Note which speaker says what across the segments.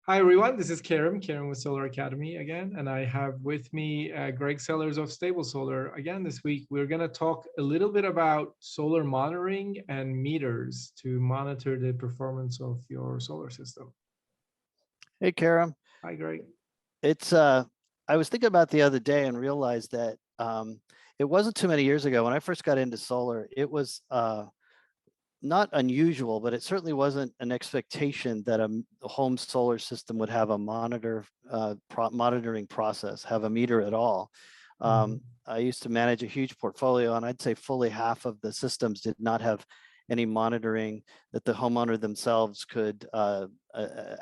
Speaker 1: Hi everyone, this is Kerem with Solar Academy again, and I have with me Greg Sellers of Stable Solar. Again, this week we're going to talk a little bit about solar monitoring and meters to monitor the performance of your solar system.
Speaker 2: Hey, Karam.
Speaker 1: Hi, Greg.
Speaker 2: It's I was thinking about the other day and realized that it wasn't too many years ago when I first got into solar. It was not unusual, but it certainly wasn't an expectation that a home solar system would have a monitoring process, have a meter at all.
Speaker 1: Mhm.
Speaker 2: I used to manage a huge portfolio, and I'd say fully half of the systems did not have any monitoring that the homeowner themselves could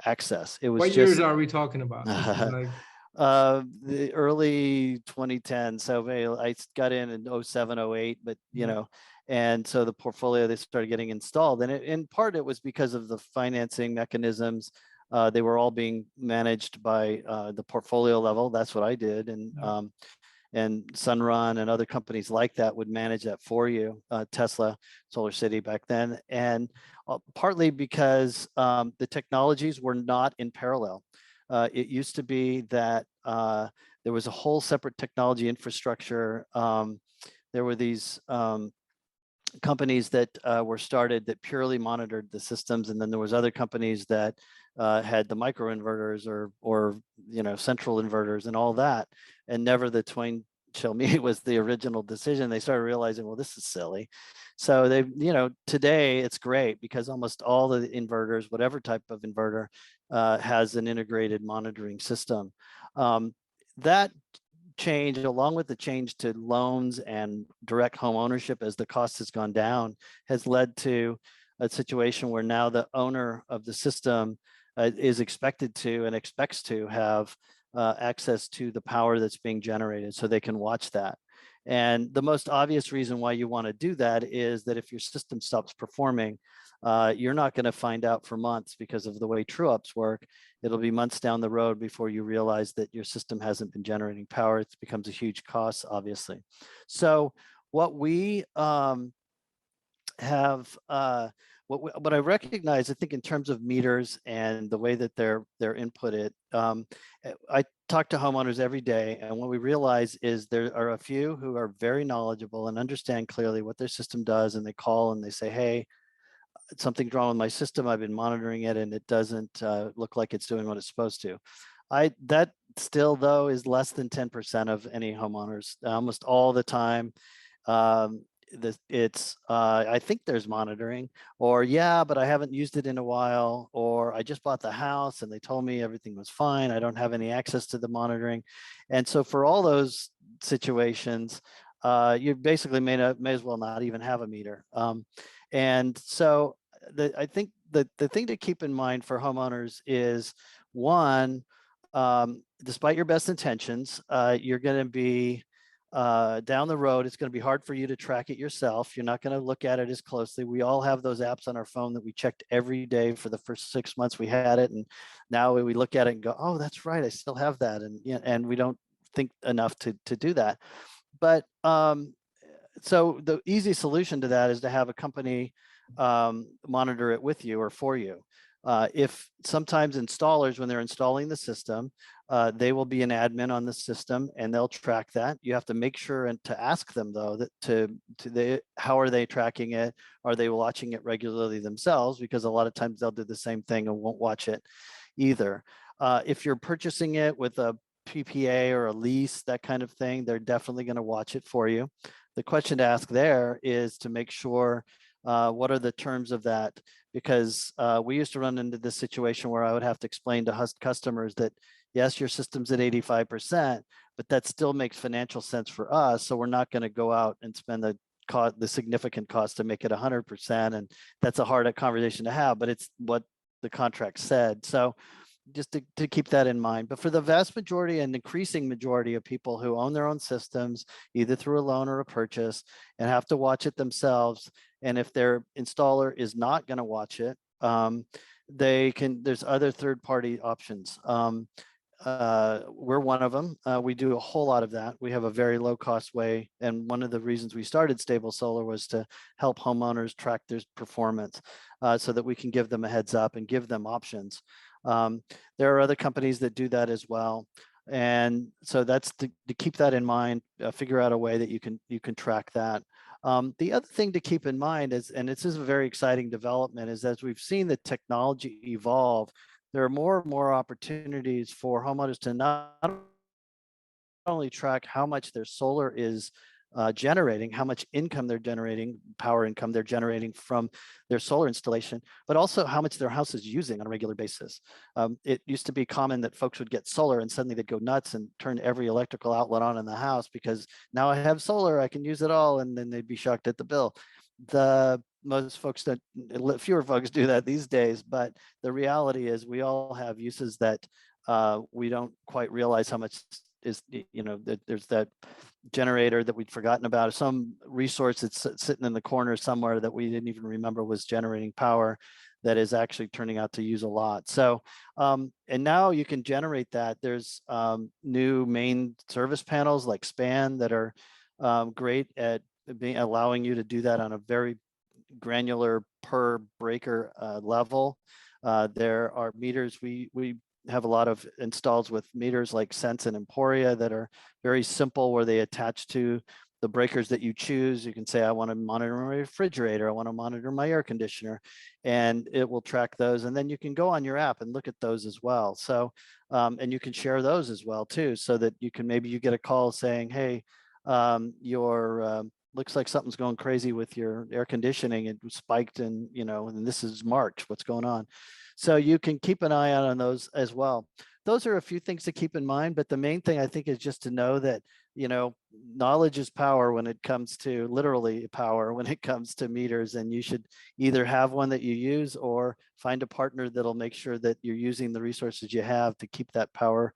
Speaker 2: access. It was
Speaker 1: What years
Speaker 2: just
Speaker 1: are we talking about? This is like,
Speaker 2: the early 2010s. So I got in 07, 08, but
Speaker 1: yeah.
Speaker 2: and so the portfolio, they started getting installed, and in part it was because of the financing mechanisms. They were all being managed by the portfolio level. That's what I did,
Speaker 1: Yeah.
Speaker 2: and Sunrun and other companies like that would manage that for you. Tesla, Solar City back then, and partly because the technologies were not in parallel. It used to be that there was a whole separate technology infrastructure. There were these companies that were started that purely monitored the systems, and then there was other companies that had the microinverters or central inverters and all that, and never the twain shall meet was the original decision. They started realizing, well, this is silly. So they, today it's great because almost all the inverters, whatever type of inverter, has an integrated monitoring system. That change, along with the change to loans and direct home ownership as the cost has gone down, has led to a situation where now the owner of the system is expected to and expects to have access to the power that's being generated so they can watch that. And the most obvious reason why you want to do that is that if your system stops performing, you're not going to find out for months because of the way true ups work. It'll be months down the road before you realize that your system hasn't been generating power. It becomes a huge cost, obviously. So what we have, what I recognize, I think, in terms of meters and the way that they're inputted, I talk to homeowners every day, and what we realize is there are a few who are very knowledgeable and understand clearly what their system does, and they call and they say, hey, something's wrong with my system. I've been monitoring it and it doesn't look like it's doing what it's supposed to. That still, though, is less than 10% of any homeowners. Almost all the time, I think there's monitoring, or yeah, but I haven't used it in a while, or I just bought the house and they told me everything was fine. I don't have any access to the monitoring. And so for all those situations, you basically may as well not even have a meter. And so I think the thing to keep in mind for homeowners is, one, despite your best intentions, you're going to be down the road, it's going to be hard for you to track it yourself. You're not going to look at it as closely. We all have those apps on our phone that we checked every day for the first 6 months we had it, and now we look at it and go, oh, that's right, I still have that, and we don't think enough to do that. But so the easy solution to that is to have a company monitor it with you or for you. If sometimes installers, when they're installing the system, they will be an admin on the system and they'll track that. You have to make sure and to ask them, though, that how are they tracking it? Are they watching it regularly themselves? Because a lot of times they'll do the same thing and won't watch it either. If you're purchasing it with a PPA or a lease, that kind of thing, they're definitely going to watch it for you. The question to ask there is to make sure what are the terms of that, because we used to run into this situation where I would have to explain to customers that yes, your system's at 85%, but that still makes financial sense for us. So we're not going to go out and spend the significant cost to make it 100%. And that's a hard conversation to have, but it's what the contract said. So just to keep that in mind. But for the vast majority and increasing majority of people who own their own systems, either through a loan or a purchase, and have to watch it themselves, and if their installer is not going to watch it, there's other third-party options. We're one of them. We do a whole lot of that. We have a very low cost way. And one of the reasons we started Stable Solar was to help homeowners track their performance so that we can give them a heads up and give them options. There are other companies that do that as well. And so that's to keep that in mind, figure out a way that you can track that. The other thing to keep in mind is, and this is a very exciting development, is as we've seen the technology evolve, there are more and more opportunities for homeowners to not only track how much their solar is generating, how much income they're generating, power income they're generating from their solar installation, but also how much their house is using on a regular basis. It used to be common that folks would get solar and suddenly they'd go nuts and turn every electrical outlet on in the house because now I have solar, I can use it all, and then they'd be shocked at the bill. Most folks don't, fewer folks do that these days, but the reality is we all have uses that we don't quite realize how much is, that there's that generator that we'd forgotten about, some resource that's sitting in the corner somewhere that we didn't even remember was generating power that is actually turning out to use a lot. So, and now you can generate that. There's new main service panels like SPAN that are great at allowing you to do that on a very granular per breaker level. There are meters, we have a lot of installs with meters like Sense and Emporia that are very simple, where they attach to the breakers that you choose. You can say, I want to monitor my refrigerator, I want to monitor my air conditioner, and it will track those. And then you can go on your app and look at those as well. So, and you can share those as well too, so that you can, maybe you get a call saying, hey, your looks like something's going crazy with your air conditioning. It spiked, and and this is March, what's going on? So you can keep an eye out on those as well. Those are a few things to keep in mind, but the main thing I think is just to know that, knowledge is power when it comes to, literally power when it comes to meters, and you should either have one that you use or find a partner that'll make sure that you're using the resources you have to keep that power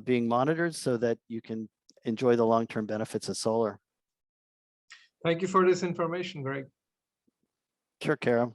Speaker 2: being monitored so that you can enjoy the long-term benefits of solar.
Speaker 1: Thank you for this information, Greg.
Speaker 2: Sure, Kara.